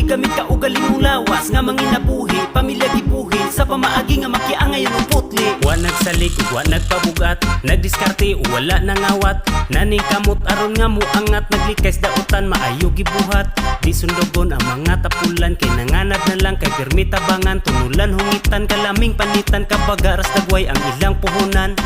gamit ka ugaling mong lawas nga manginabuhi, pamilya gibuhi sa pamaagi nga makiangay ang putli. Wa nagsalig, wa nagpabugat, nagdiskarte o wala nangawat. Naning kamot aron nga mo angat, naglikay sa dautan maayo gibuhat. Di sundogon ang mga tapulan, kay nanganad na lang kay pirmi tabangan. Tunulan hungitan kalaming panitan, kapag aras dagway ang ilang puhunan.